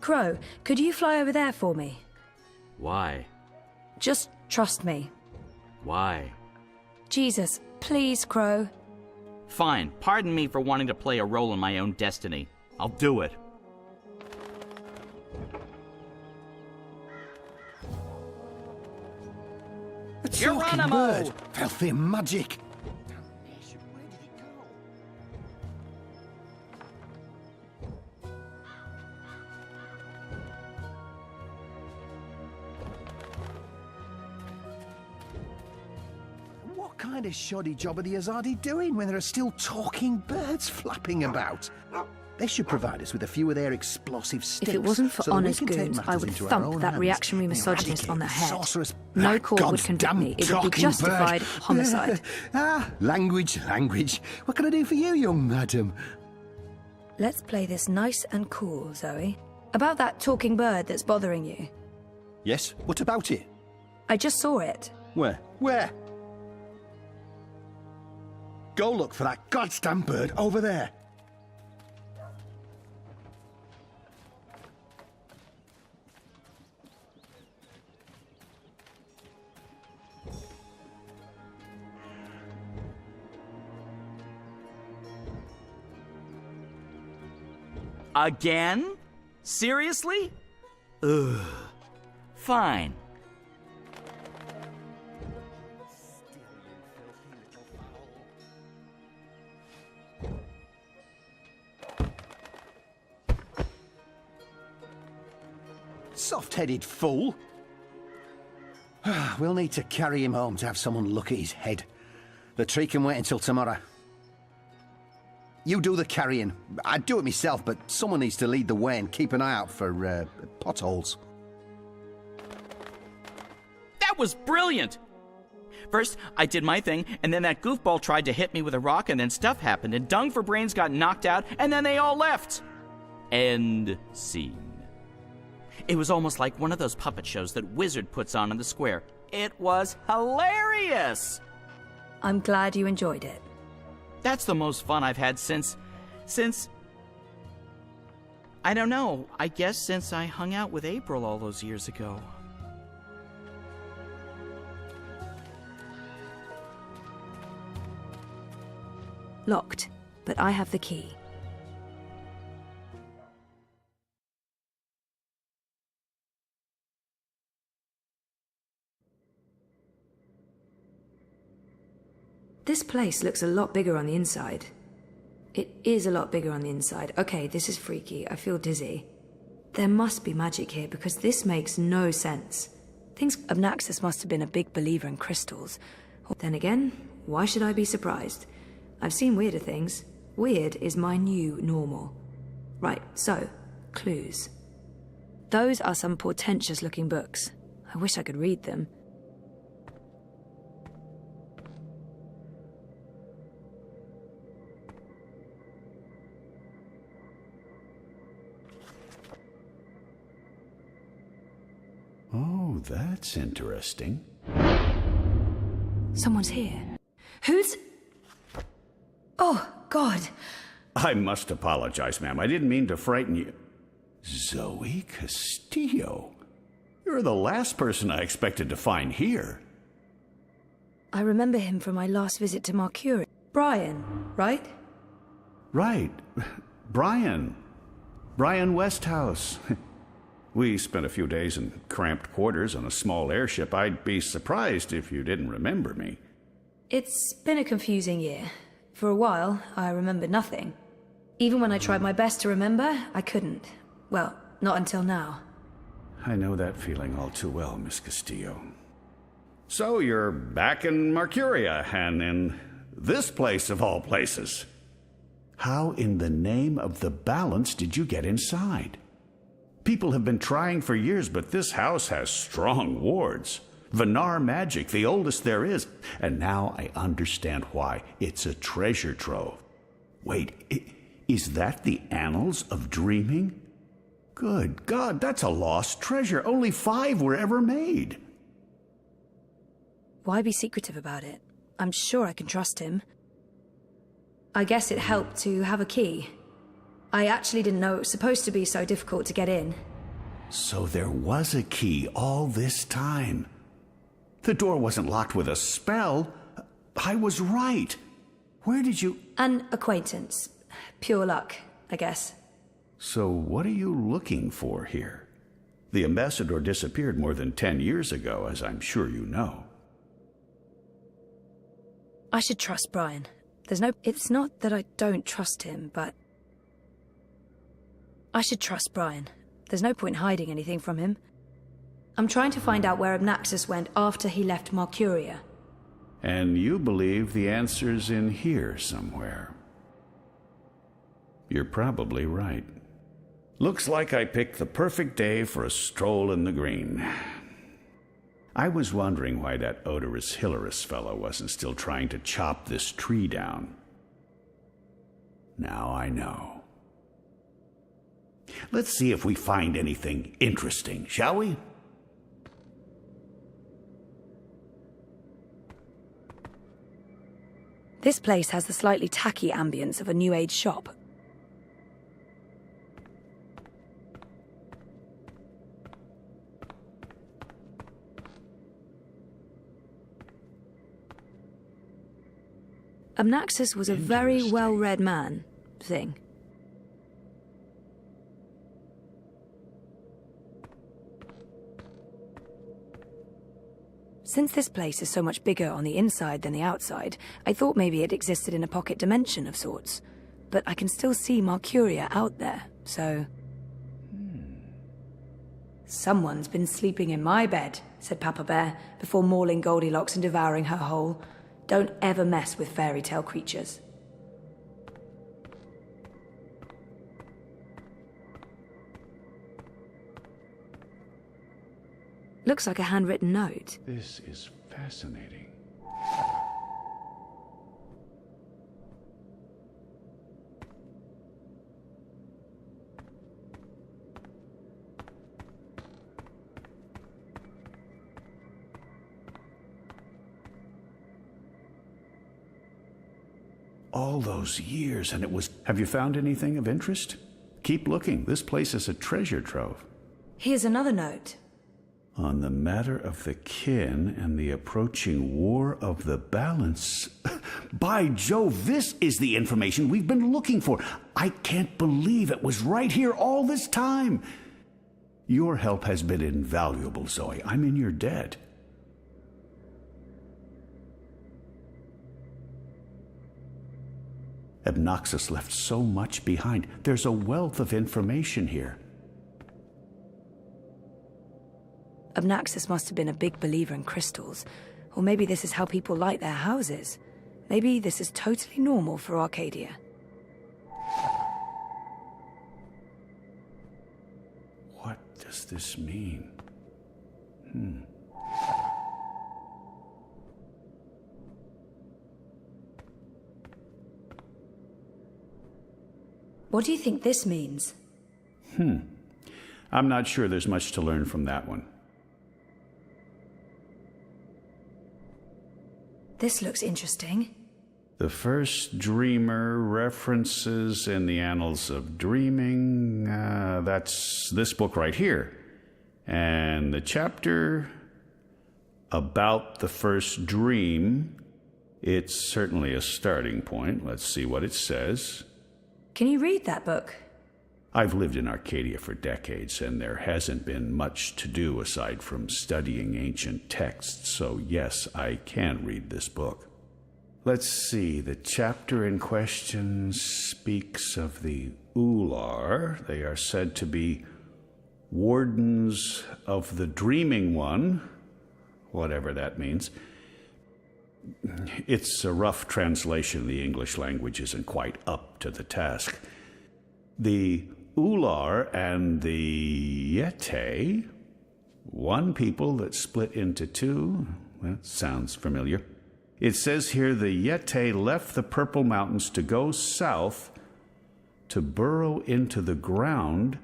Crow, could you fly over there for me? Why? Just trust me. Why? Jesus, please, Crow. Fine. Pardon me for wanting to play a role in my own destiny. I'll do it. A talking Geronimo! bird! Filthy magic! What kind of shoddy job are the Azadi doing when there are still talking birds flapping about? They should provide us with a few of their explosive sticks. If it wasn't for so that we honest can take goons, I matters would into our thump own that hands reactionary and misogynist on the eradicate head. sorceress. No That court would convict goddamn me. It would be talking justified bird. homicide. Language. What can I do for you, young madam? Let's play this nice and cool, Zoe. About that talking bird that's bothering you. Yes, what about it? I just saw it. Where? Go look for that goddamn bird over there. Again? Seriously? Ugh. Fine. Soft-headed fool. We'll need to carry him home to have someone look at his head. The tree can wait until tomorrow. You do the carrying. I'd do it myself, but someone needs to lead the way and keep an eye out for potholes. That was brilliant! First, I did my thing, and then that goofball tried to hit me with a rock, and then stuff happened, and Dung for Brains got knocked out, and then they all left. End scene. It was almost like one of those puppet shows that Wizard puts on in the square. It was hilarious! I'm glad you enjoyed it. That's the most fun I've had since... I don't know, I guess since I hung out with April all those years ago. Locked, but I have the key. This place looks a lot bigger on the inside. It is a lot bigger on the inside. Okay, this is freaky. I feel dizzy. There must be magic here because this makes no sense. Obnaxis must have been a big believer in crystals. Then again, why should I be surprised? I've seen weirder things. Weird is my new normal. Right, so, clues. Those are some portentous-looking books. I wish I could read them. Oh, that's interesting. Someone's here. Who's... Oh, God. I must apologize, ma'am. I didn't mean to frighten you. Zoe Castillo. You're the last person I expected to find here. I remember him from my last visit to Mercury. Brian, right? Right. Brian. Brian Westhouse. We spent a few days in cramped quarters on a small airship. I'd be surprised if you didn't remember me. It's been a confusing year. For a while, I remembered nothing. Even when I tried my best to remember, I couldn't. Well, not until now. I know that feeling all too well, Miss Castillo. So you're back in Mercuria, and in this place of all places. How in the name of the balance did you get inside? People have been trying for years, but this house has strong wards. Venar magic, the oldest there is. And now I understand why. It's a treasure trove. Wait, is that the Annals of Dreaming? Good God, that's a lost treasure. Only 5 were ever made. Why be secretive about it? I'm sure I can trust him. I guess it helped to have a key. I actually didn't know it was supposed to be so difficult to get in. So there was a key all this time. The door wasn't locked with a spell. I was right. Where did you... An acquaintance. Pure luck, I guess. So what are you looking for here? The ambassador disappeared more than 10 years ago, as I'm sure you know. I should trust Brian. It's not that I don't trust him, but... I should trust Brian. There's no point hiding anything from him. I'm trying to find out where Abnaxus went after he left Marcuria. And you believe the answer's in here somewhere. You're probably right. Looks like I picked the perfect day for a stroll in the green. I was wondering why that odorous Hilarious fellow wasn't still trying to chop this tree down. Now I know. Let's see if we find anything interesting, shall we? This place has the slightly tacky ambience of a New Age shop. Abnaxus was a very well-read man, thing. Since this place is so much bigger on the inside than the outside, I thought maybe it existed in a pocket dimension of sorts. But I can still see Marcuria out there, so... Someone's been sleeping in my bed, said Papa Bear, before mauling Goldilocks and devouring her whole. Don't ever mess with fairy tale creatures. Looks like a handwritten note. This is fascinating. All those years, and it was... Have you found anything of interest? Keep looking. This place is a treasure trove. Here's another note. On the matter of the kin and the approaching war of the balance. By Jove, this is the information we've been looking for. I can't believe it was right here all this time. Your help has been invaluable, Zoe. I'm in your debt. Abnaxus left so much behind. There's a wealth of information here. Abnaxus must have been a big believer in crystals. Or maybe this is how people light their houses. Maybe this is totally normal for Arcadia. What does this mean? What do you think this means? I'm not sure there's much to learn from that one. This looks interesting. The first dreamer references in the annals of dreaming. That's this book right here. And the chapter about the first dream, it's certainly a starting point. Let's see what it says. Can you read that book? I've lived in Arcadia for decades, and there hasn't been much to do aside from studying ancient texts, so yes, I can read this book. Let's see, the chapter in question speaks of the Ular. They are said to be wardens of the Dreaming One, whatever that means. It's a rough translation. The English language isn't quite up to the task. The Ular and the Yete, one people that split into two. That sounds familiar. It says here the Yete left the Purple Mountains to go south to burrow into the ground.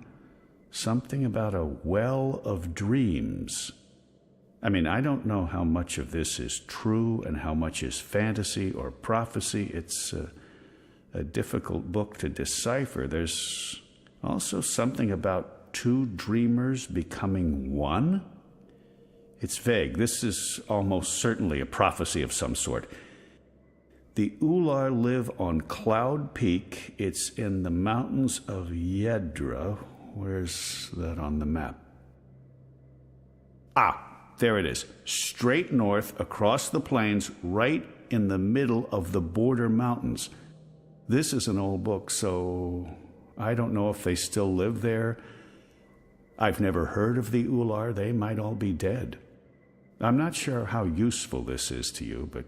Something about a well of dreams. I mean, I don't know how much of this is true and how much is fantasy or prophecy. It's a difficult book to decipher. There's also something about two dreamers becoming one? It's vague. This is almost certainly a prophecy of some sort. The Ular live on Cloud Peak. It's in the mountains of Yedra. Where's that on the map? There it is. Straight north across the plains, right in the middle of the border mountains. This is an old book, so I don't know if they still live there. I've never heard of the Ular. They might all be dead. I'm not sure how useful this is to you, but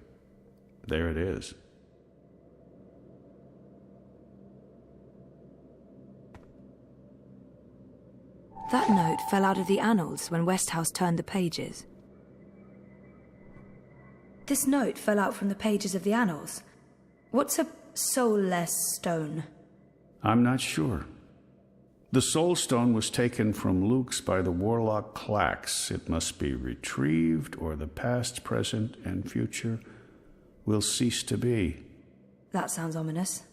there it is. That note fell out of the annals when Westhouse turned the pages. This note fell out from the pages of the annals. What's a soulless stone? I'm not sure. The Soul Stone was taken from Luke's by the warlock Clax. It must be retrieved, or the past, present, and future will cease to be. That sounds ominous.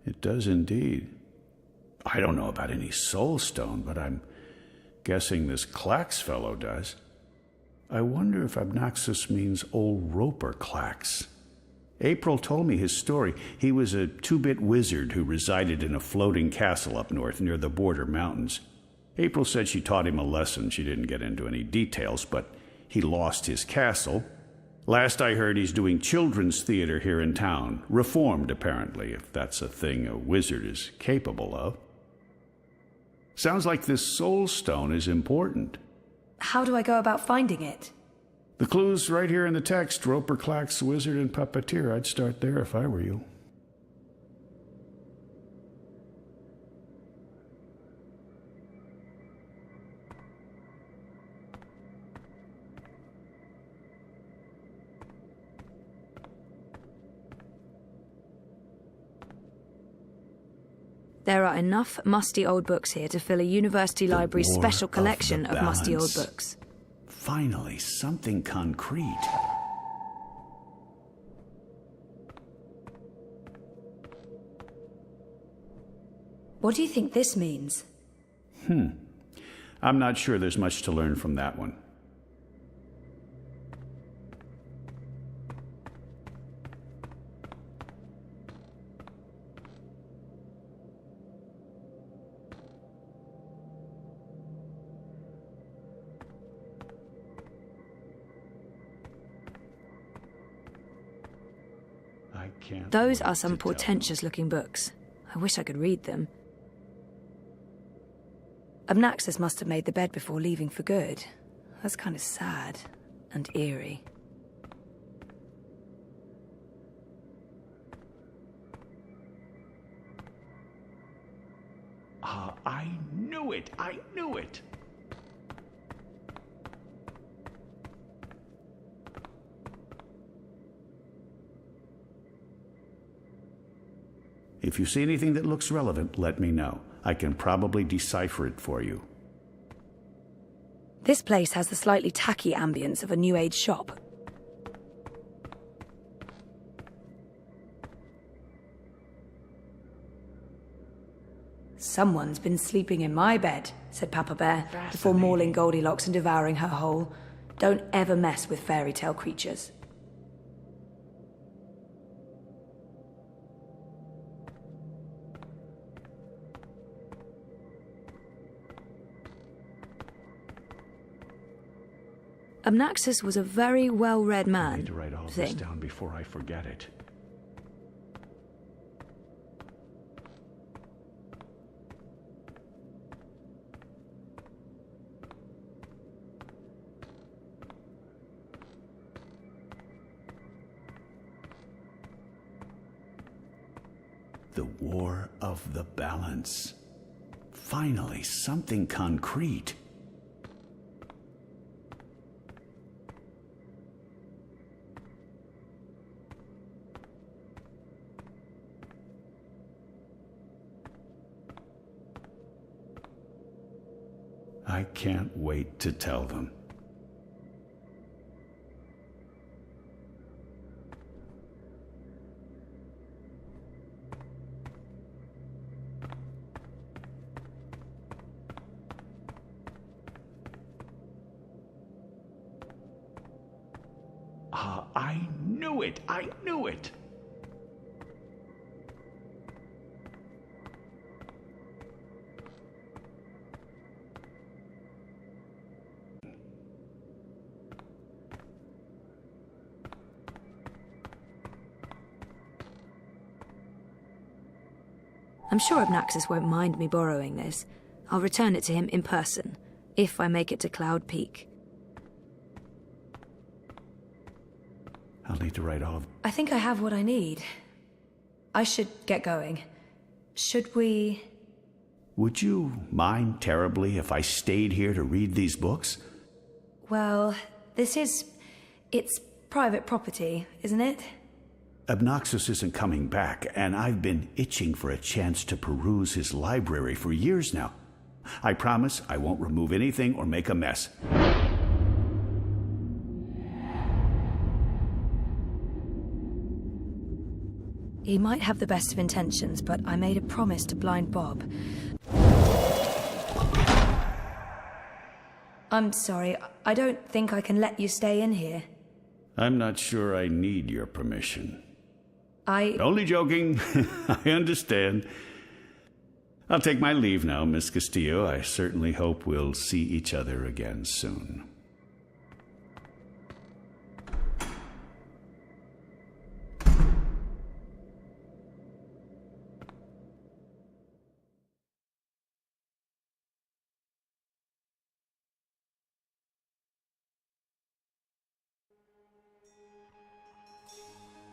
It does indeed. I don't know about any Soul Stone, but I'm guessing this Clax fellow does. I wonder if Abnaxus means old Roper Clax. April told me his story. He was a two-bit wizard who resided in a floating castle up north near the border mountains. April said she taught him a lesson. She didn't get into any details, but he lost his castle. Last I heard, he's doing children's theater here in town. Reformed, apparently, if that's a thing a wizard is capable of. Sounds like this Soul Stone is important. How do I go about finding it? The clue's right here in the text. Roper Clax, wizard and puppeteer. I'd start there if I were you. There are enough musty old books here to fill a university library's special collection of musty old books. Finally, something concrete. What do you think this means? I'm not sure there's much to learn from that one. Those are some portentous-looking books. I wish I could read them. Abnaxus must have made the bed before leaving for good. That's kind of sad and eerie. I knew it! I knew it! If you see anything that looks relevant, let me know. I can probably decipher it for you. This place has the slightly tacky ambience of a New Age shop. Someone's been sleeping in my bed, said Papa Bear, before mauling Goldilocks and devouring her whole. Don't ever mess with fairy tale creatures. Abnaxus was a very well-read man. I need to write all of this down before I forget it. The War of the Balance. Finally, something concrete. I can't wait to tell them. knew it! I knew it! I'm sure Obnaxis won't mind me borrowing this. I'll return it to him in person, if I make it to Cloud Peak. I'll need to write all... I think I have what I need. I should get going. Should we... Would you mind terribly if I stayed here to read these books? Well, it's private property, isn't it? Obnaxis isn't coming back, and I've been itching for a chance to peruse his library for years now. I promise I won't remove anything or make a mess. He might have the best of intentions, but I made a promise to blind Bob. I'm sorry, I don't think I can let you stay in here. I'm not sure I need your permission. I... Only joking. I understand. I'll take my leave now, Miss Castillo. I certainly hope we'll see each other again soon.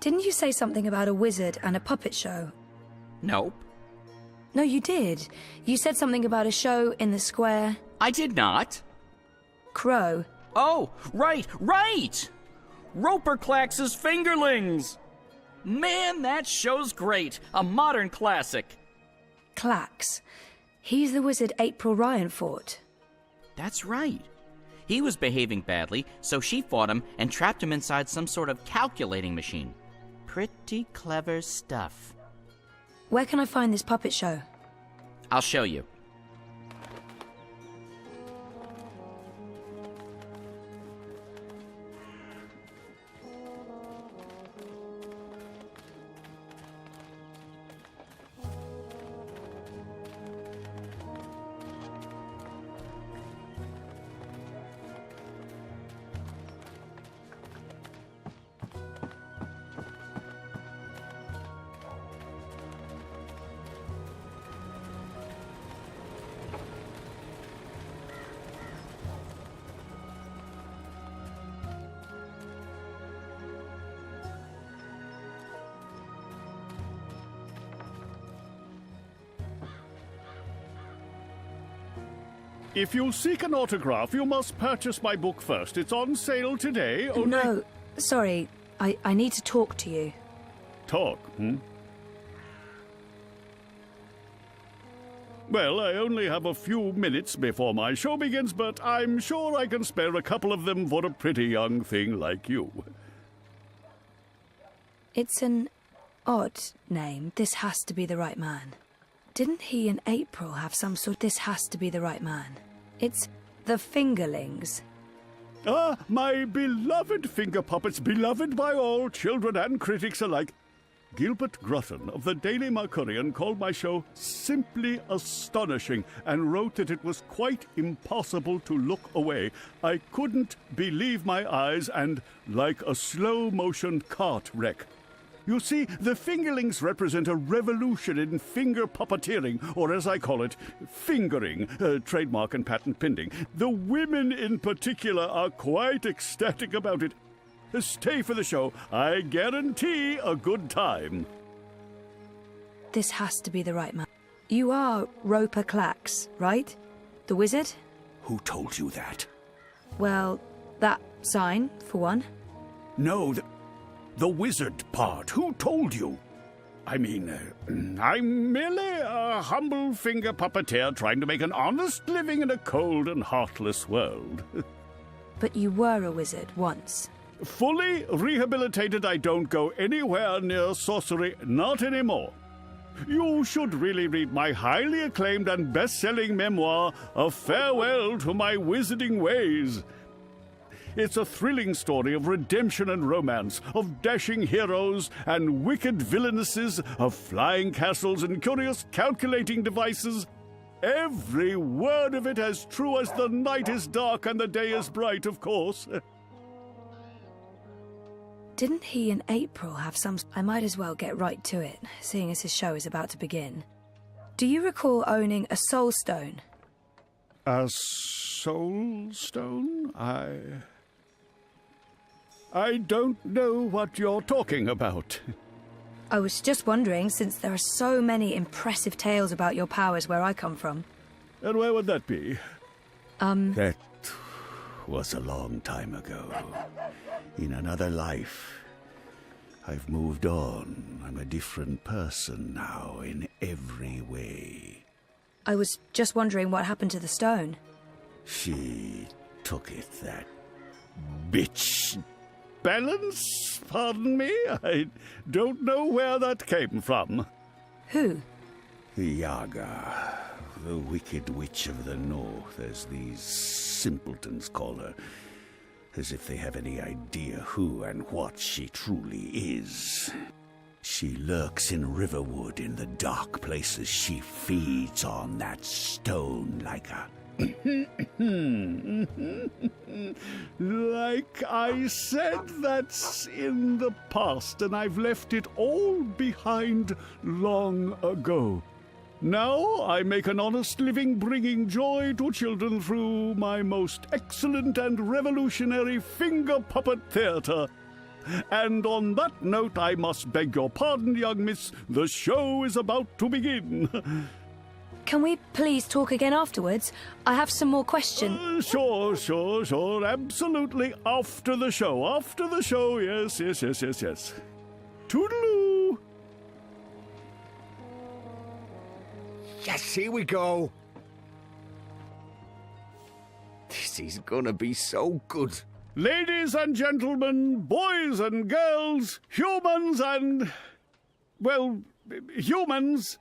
Didn't you say something about a wizard and a puppet show? Nope. No, you did. You said something about a show in the square. I did not. Crow. Oh, right! Roper Clax's Fingerlings! Man, that show's great. A modern classic. Clax. He's the wizard April Ryan fought. That's right. He was behaving badly, so she fought him and trapped him inside some sort of calculating machine. Pretty clever stuff. Where can I find this puppet show? I'll show you. If you seek an autograph, you must purchase my book first. It's on sale today. Only... No, sorry. I need to talk to you. Talk, Well, I only have a few minutes before my show begins, but I'm sure I can spare a couple of them for a pretty young thing like you. It's an odd name. This has to be the right man. Didn't he and April have some sort... This has to be the right man. It's the Fingerlings. Ah, my beloved finger puppets, beloved by all, children and critics alike. Gilbert Grutton of the Daily Mercurian called my show simply astonishing and wrote that it was quite impossible to look away. I couldn't believe my eyes and like a slow-motion cart wreck. You see, the Fingerlings represent a revolution in finger puppeteering, or as I call it, fingering, trademark and patent pending. The women in particular are quite ecstatic about it. Stay for the show. I guarantee a good time. This has to be the right man. You are Roper Clax, right? The wizard? Who told you that? Well, that sign, for one. No, the wizard part. Who told you? I mean, I'm merely a humble finger puppeteer trying to make an honest living in a cold and heartless world. But you were a wizard once. Fully rehabilitated, I don't go anywhere near sorcery, not anymore. You should really read my highly acclaimed and best-selling memoir, A Farewell to My Wizarding Ways. It's a thrilling story of redemption and romance, of dashing heroes and wicked villainesses, of flying castles and curious calculating devices. Every word of it as true as the night is dark and the day is bright, of course. Didn't he and April have some... I might as well get right to it, seeing as his show is about to begin. Do you recall owning a soul stone? A soul stone? I don't know what you're talking about. I was just wondering, since there are so many impressive tales about your powers where I come from. And where would that be? That was a long time ago. In another life. I've moved on. I'm a different person now in every way. I was just wondering what happened to the stone. She took it, that bitch. Balance? Pardon me? I don't know where that came from. Who? The Yaga, the wicked witch of the north, as these simpletons call her. As if they have any idea who and what she truly is. She lurks in Riverwood in the dark places. She feeds on that stone like a... Like I said, that's in the past, and I've left it all behind long ago. Now I make an honest living bringing joy to children through my most excellent and revolutionary finger puppet theater. And on that note, I must beg your pardon, young miss. The show is about to begin. Can we please talk again afterwards? I have some more questions. Sure. Absolutely. After the show. Yes. Toodaloo. Yes, here we go. This is gonna be so good. Ladies and gentlemen, boys and girls, humans and... well, humans...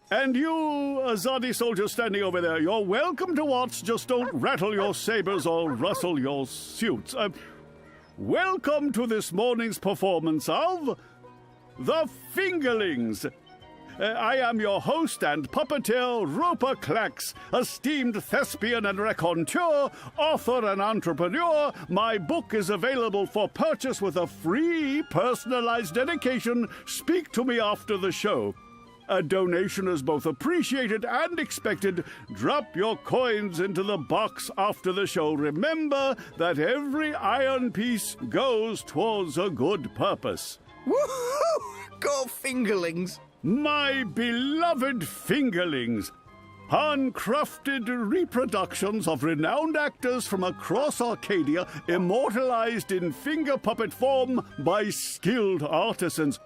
And you, Azadi soldier standing over there, you're welcome to watch, just don't rattle your sabers or rustle your suits. Welcome to this morning's performance of The Fingerlings. I am your host and puppeteer, Roper Clax, esteemed thespian and raconteur, author and entrepreneur. My book is available for purchase with a free personalized dedication. Speak to me after the show. A donation is both appreciated and expected. Drop your coins into the box after the show. Remember that every iron piece goes towards a good purpose. Woohoo! Go Fingerlings! My beloved Fingerlings! Handcrafted reproductions of renowned actors from across Arcadia, immortalized in finger puppet form by skilled artisans.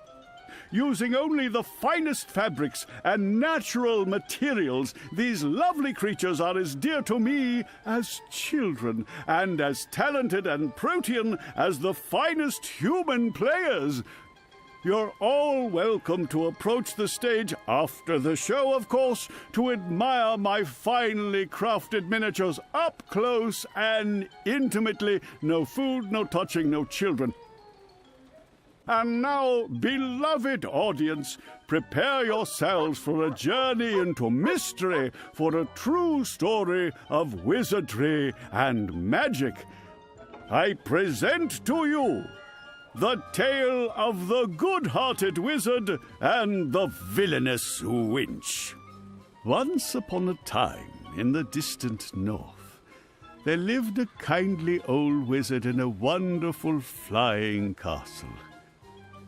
Using only the finest fabrics and natural materials, these lovely creatures are as dear to me as children, and as talented and protean as the finest human players. You're all welcome to approach the stage after the show, of course, to admire my finely crafted miniatures up close and intimately. No food, no touching, no children. And now, beloved audience, prepare yourselves for a journey into mystery, for a true story of wizardry and magic. I present to you the tale of the good-hearted wizard and the villainous winch. Once upon a time, in the distant north, there lived a kindly old wizard in a wonderful flying castle.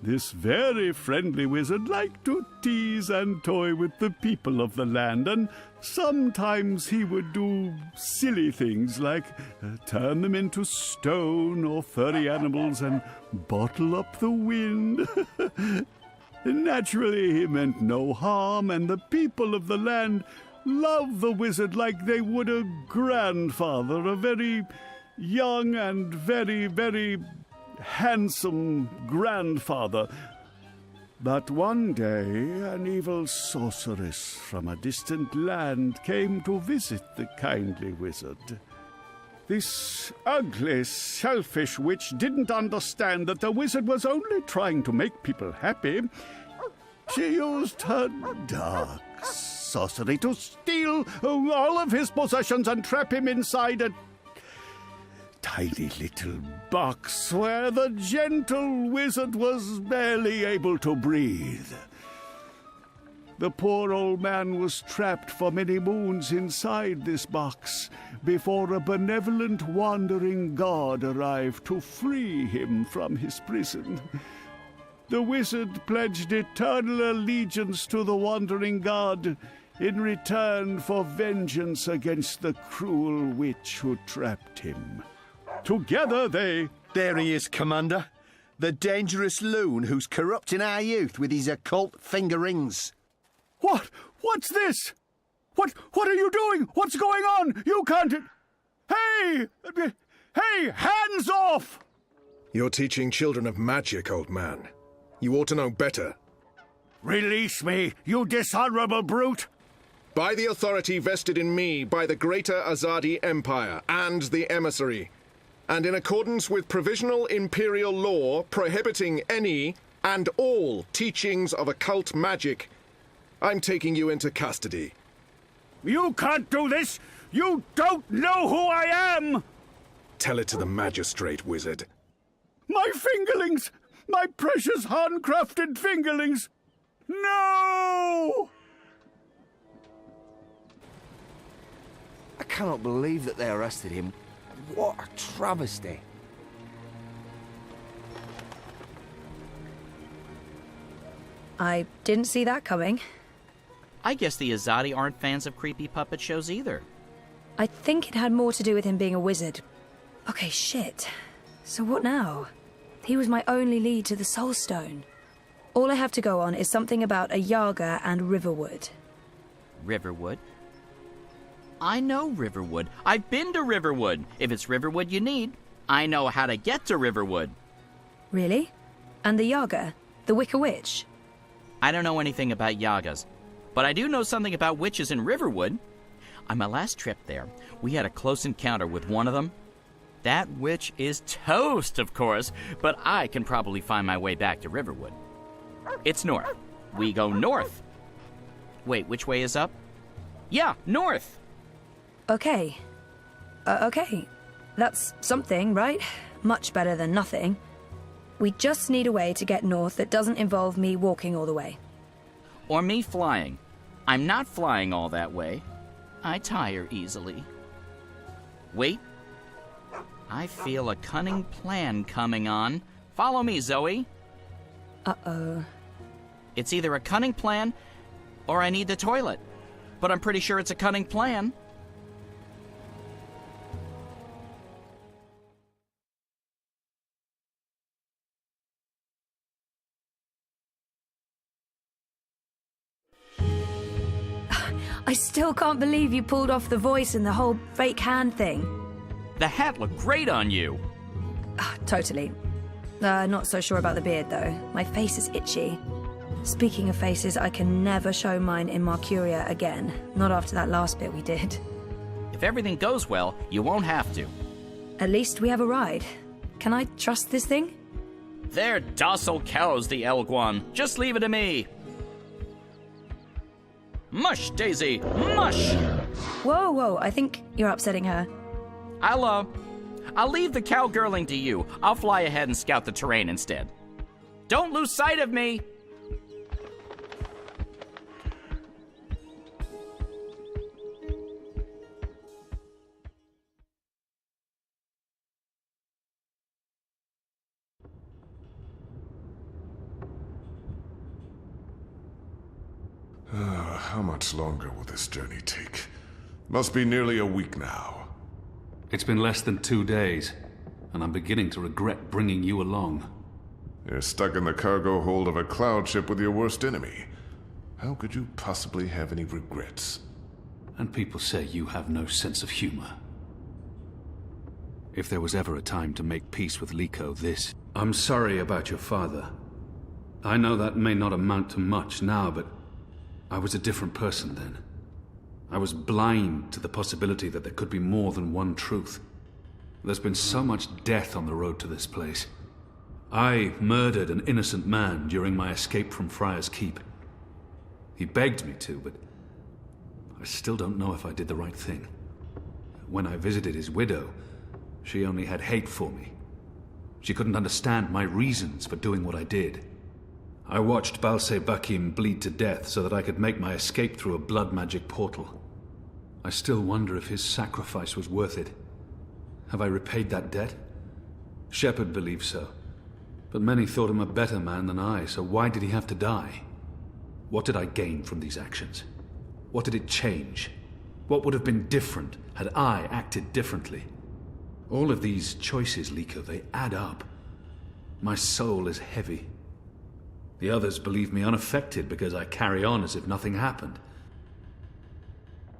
This very friendly wizard liked to tease and toy with the people of the land, and sometimes he would do silly things like turn them into stone or furry animals and bottle up the wind. Naturally, he meant no harm, and the people of the land loved the wizard like they would a grandfather, a very young and very, very handsome grandfather. But one day, an evil sorceress from a distant land came to visit the kindly wizard. This ugly, selfish witch didn't understand that the wizard was only trying to make people happy. She used her dark sorcery to steal all of his possessions and trap him inside a tiny little box where the gentle wizard was barely able to breathe. The poor old man was trapped for many moons inside this box before a benevolent wandering god arrived to free him from his prison. The wizard pledged eternal allegiance to the wandering god in return for vengeance against the cruel witch who trapped him. Together they... There he is, Commander. The dangerous loon who's corrupting our youth with his occult finger rings. What? What's this? What are you doing? What's going on? You can't... Hey! Hey, hands off! You're teaching children of magic, old man. You ought to know better. Release me, you dishonorable brute! By the authority vested in me by the Greater Azadi Empire and the Emissary, and in accordance with provisional imperial law prohibiting any and all teachings of occult magic, I'm taking you into custody. You can't do this! You don't know who I am! Tell it to the magistrate, wizard. My fingerlings! My precious handcrafted fingerlings! No! I cannot believe that they arrested him. What a travesty. I didn't see that coming. I guess the Azadi aren't fans of creepy puppet shows either. I think it had more to do with him being a wizard. Okay, shit. So what now? He was my only lead to the Soul Stone. All I have to go on is something about a Yaga and Riverwood. Riverwood? I know Riverwood. I've been to Riverwood. If it's Riverwood you need, I know how to get to Riverwood. Really? And the Yaga? The Wicker Witch? I don't know anything about Yagas, but I do know something about witches in Riverwood. On my last trip there, we had a close encounter with one of them. That witch is toast, of course, but I can probably find my way back to Riverwood. It's north. We go north. Wait, which way is up? Yeah, north. Okay. Okay. That's something, right? Much better than nothing. We just need a way to get north that doesn't involve me walking all the way. Or me flying. I'm not flying all that way. I tire easily. Wait. I feel a cunning plan coming on. Follow me, Zoe. Uh-oh. It's either a cunning plan, or I need the toilet. But I'm pretty sure it's a cunning plan. I still can't believe you pulled off the voice and the whole fake hand thing. The hat looked great on you. Totally. Not so sure about the beard, though. My face is itchy. Speaking of faces, I can never show mine in Mercuria again. Not after that last bit we did. If everything goes well, you won't have to. At least we have a ride. Can I trust this thing? They're docile cows, the Elguan. Just leave it to me. Mush, Daisy, mush! Whoa, whoa, I think you're upsetting her. I'll leave the cowgirling to you. I'll fly ahead and scout the terrain instead. Don't lose sight of me! How much longer will this journey take? Must be nearly a week now. It's been less than 2 days, and I'm beginning to regret bringing you along. You're stuck in the cargo hold of a cloud ship with your worst enemy. How could you possibly have any regrets? And people say you have no sense of humor. If there was ever a time to make peace with Liko, this... I'm sorry about your father. I know that may not amount to much now, but I was a different person then. I was blind to the possibility that there could be more than one truth. There's been so much death on the road to this place. I murdered an innocent man during my escape from Friar's Keep. He begged me to, but I still don't know if I did the right thing. When I visited his widow, she only had hate for me. She couldn't understand my reasons for doing what I did. I watched Balse Bakim bleed to death so that I could make my escape through a blood magic portal. I still wonder if his sacrifice was worth it. Have I repaid that debt? Shepard believes so. But many thought him a better man than I, so why did he have to die? What did I gain from these actions? What did it change? What would have been different had I acted differently? All of these choices, Liko, they add up. My soul is heavy. The others believe me unaffected because I carry on as if nothing happened.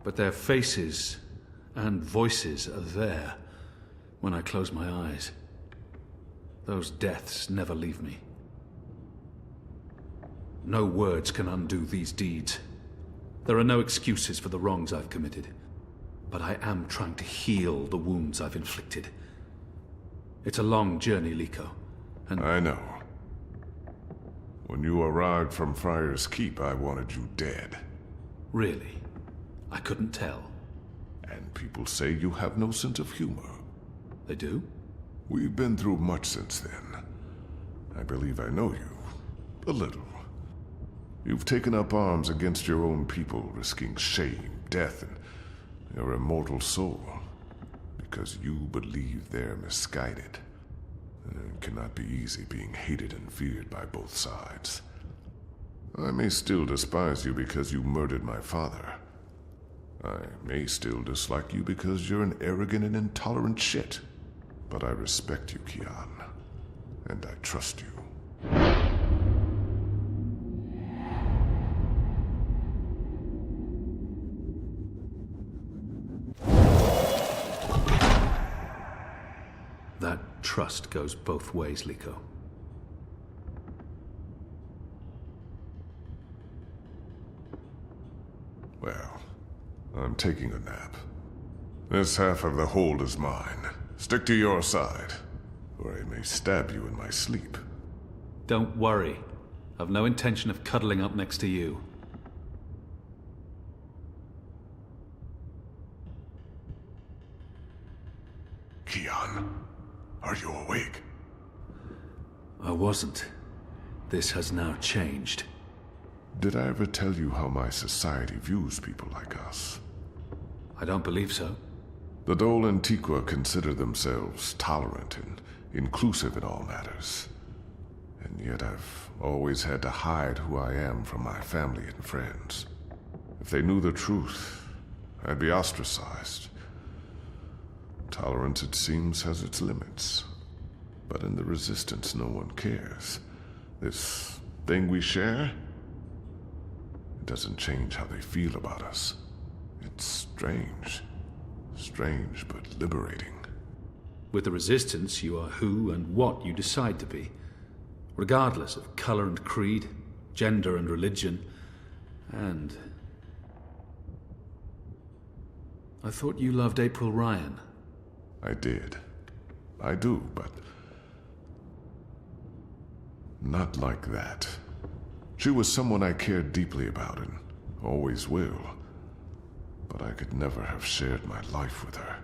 But their faces and voices are there when I close my eyes. Those deaths never leave me. No words can undo these deeds. There are no excuses for the wrongs I've committed. But I am trying to heal the wounds I've inflicted. It's a long journey, Liko, and... I know. When you arrived from Friar's Keep, I wanted you dead. Really? I couldn't tell. And people say you have no sense of humor. They do? We've been through much since then. I believe I know you. A little. You've taken up arms against your own people, risking shame, death, and your immortal soul, because you believe they're misguided. It cannot be easy being hated and feared by both sides. I may still despise you because you murdered my father. I may still dislike you because you're an arrogant and intolerant shit. But I respect you, Kian, and I trust you. That trust goes both ways, Liko. Well, I'm taking a nap. This half of the hold is mine. Stick to your side, or I may stab you in my sleep. Don't worry. I've no intention of cuddling up next to you. Kian, are you awake? I wasn't. This has now changed. Did I ever tell you how my society views people like us? I don't believe so. The Dole Antiqua consider themselves tolerant and inclusive in all matters. And yet I've always had to hide who I am from my family and friends. If they knew the truth, I'd be ostracized. Tolerance, it seems, has its limits. But in the Resistance, no one cares. This thing we share, it doesn't change how they feel about us. It's strange. Strange, but liberating. With the Resistance, you are who and what you decide to be, regardless of color and creed, gender and religion, and... I thought you loved April Ryan. I did. I do, but... not like that. She was someone I cared deeply about and always will. But I could never have shared my life with her.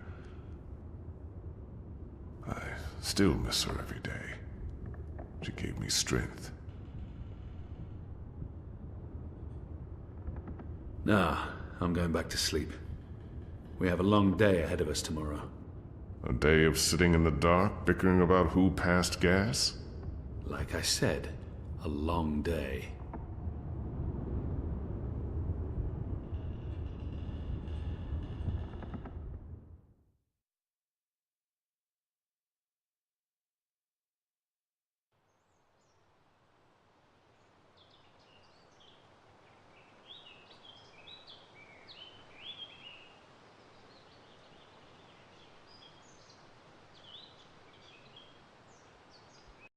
I still miss her every day. She gave me strength. Nah, I'm going back to sleep. We have a long day ahead of us tomorrow. A day of sitting in the dark, bickering about who passed gas? Like I said, a long day.